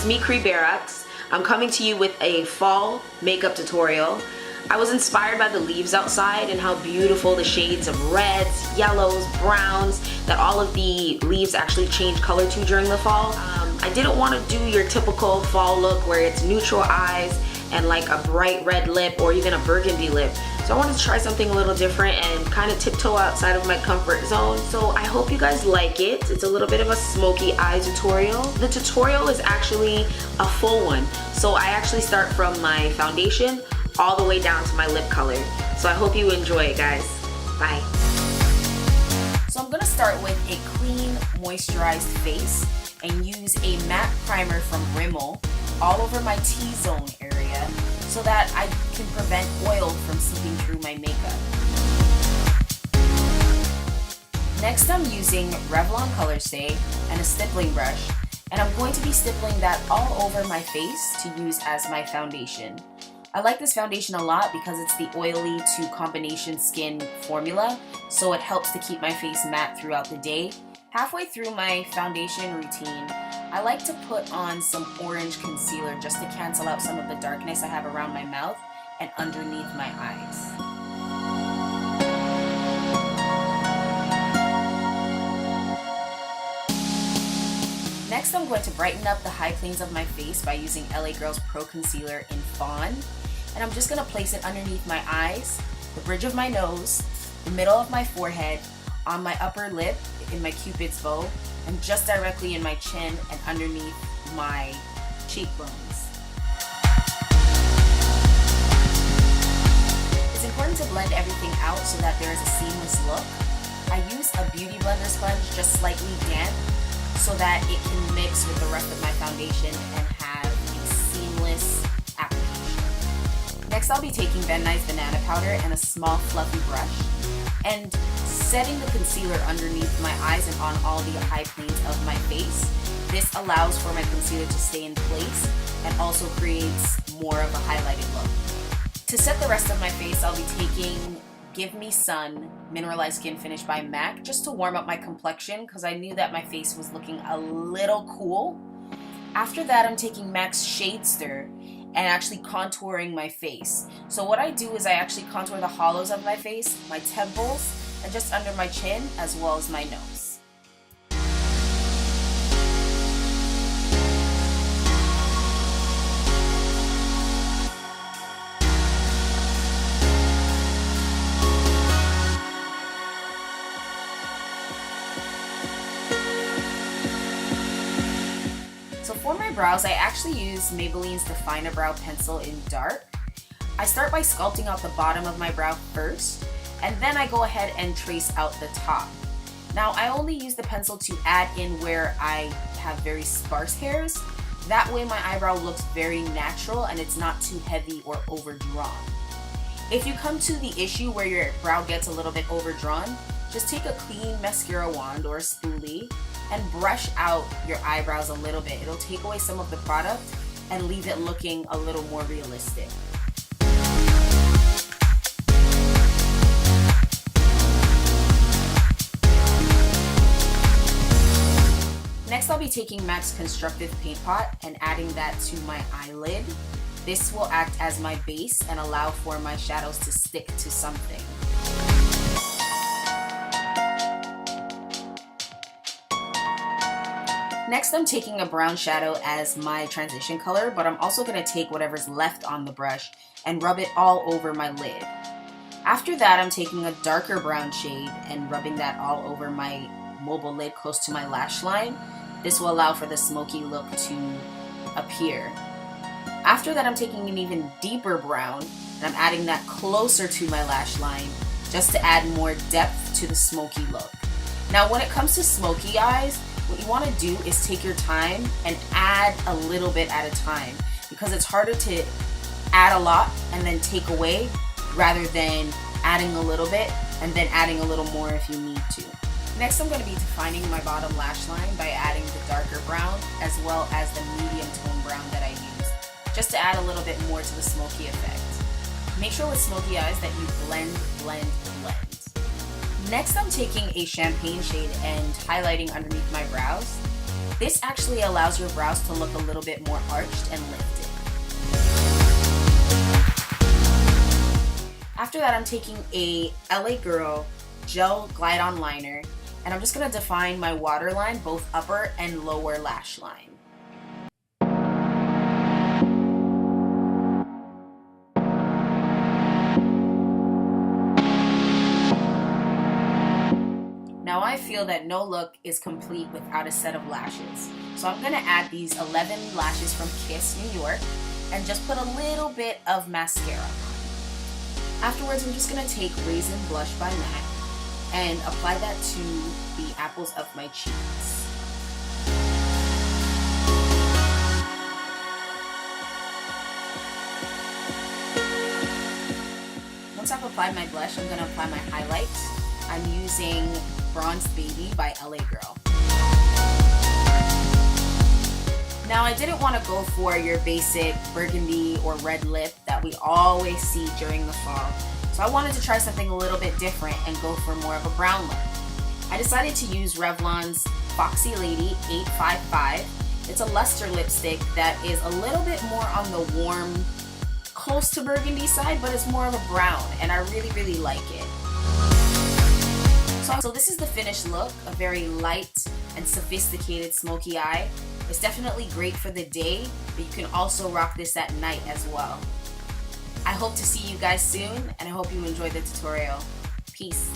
it's me, Cree Barax. I'm coming to you with a fall makeup tutorial. I was inspired by the leaves outside and how beautiful the shades of reds, yellows, browns, that all of the leaves actually change color to during the fall. I didn't want to do your typical fall look where it's neutral eyes and like a bright red lip or even a burgundy lip. So I wanted to try something a little different and kind of tiptoe outside of my comfort zone. So I hope you guys like it. It's a little bit of a smoky eye tutorial. The tutorial is actually a full one. So I actually start from my foundation all the way down to my lip color. So I hope you enjoy it, guys. Bye. So I'm gonna start with a clean, moisturized face and use a matte primer from Rimmel all over my T-zone area so that I can prevent oil from seeping through my makeup. Next, I'm using Revlon Color Stay and a stippling brush, and I'm going to be stippling that all over my face to use as my foundation. I like this foundation a lot because it's the oily to combination skin formula, so it helps to keep my face matte throughout the day. Halfway through my foundation routine, I like to put on some orange concealer just to cancel out some of the darkness I have around my mouth and underneath my eyes. Next, I'm going to brighten up the high planes of my face by using LA Girl's Pro Concealer in Fawn. And I'm just going to place it underneath my eyes, the bridge of my nose, the middle of my forehead, on my upper lip, in my Cupid's bow, and just directly in my chin and underneath my cheekbones. It's important to blend everything out so that there is a seamless look. I use a Beauty Blender sponge just slightly damp so that it can mix with the rest of my foundation and have a seamless application. Next, I'll be taking Ben Nye's Banana Powder and a small fluffy brush and setting the concealer underneath my eyes and on all the high planes of my face. This allows for my concealer to stay in place and also creates more of a highlighted look. To set the rest of my face, I'll be taking Give Me Sun Mineralized Skin Finish by MAC just to warm up my complexion because I knew that my face was looking a little cool. After that, I'm taking MAC's Shade Stir and actually contouring my face. So what I do is I actually contour the hollows of my face, my temples, and just under my chin as well as my nose. So for my brows, I actually use Maybelline's Define a Brow Pencil in Dark. I start by sculpting out the bottom of my brow first, and then I go ahead and trace out the top. Now, I only use the pencil to add in where I have very sparse hairs. That way my eyebrow looks very natural and it's not too heavy or overdrawn. If you come to the issue where your brow gets a little bit overdrawn, just take a clean mascara wand or a spoolie and brush out your eyebrows a little bit. It'll take away some of the product and leave it looking a little more realistic. Next, I'll be taking MAC's Constructive Paint Pot and adding that to my eyelid. This will act as my base and allow for my shadows to stick to something. Next, I'm taking a brown shadow as my transition color, but I'm also going to take whatever's left on the brush and rub it all over my lid. After that, I'm taking a darker brown shade and rubbing that all over my mobile lid close to my lash line. This will allow for the smoky look to appear. After that, I'm taking an even deeper brown and I'm adding that closer to my lash line just to add more depth to the smoky look. Now, when it comes to smoky eyes, what you want to do is take your time and add a little bit at a time because it's harder to add a lot and then take away rather than adding a little bit and then adding a little more if you need to. Next, I'm going to be defining my bottom lash line by adding the darker brown as well as the medium tone brown that I used, just to add a little bit more to the smoky effect. Make sure with smoky eyes that you blend, blend, blend. Next, I'm taking a champagne shade and highlighting underneath my brows. This actually allows your brows to look a little bit more arched and lifted. After that, I'm taking a LA Girl Gel Glide On Liner, and I'm just going to define my waterline, both upper and lower lash line. Now I feel that no look is complete without a set of lashes. So I'm gonna add these 11 lashes from Kiss New York and just put a little bit of mascara on. Afterwards, I'm just gonna take Raisin Blush by MAC and apply that to the apples of my cheeks. Once I've applied my blush, I'm gonna apply my highlight. I'm using Bronze Baby by LA Girl. Now, I didn't want to go for your basic burgundy or red lip that we always see during the fall, so I wanted to try something a little bit different and go for more of a brown look. I decided to use Revlon's Foxy Lady 855. It's a luster lipstick that is a little bit more on the warm, close to burgundy side, but it's more of a brown, and I really like it. So this is the finished look, a very light and sophisticated smoky eye. It's definitely great for the day, but you can also rock this at night as well. I hope to see you guys soon, and I hope you enjoyed the tutorial. Peace.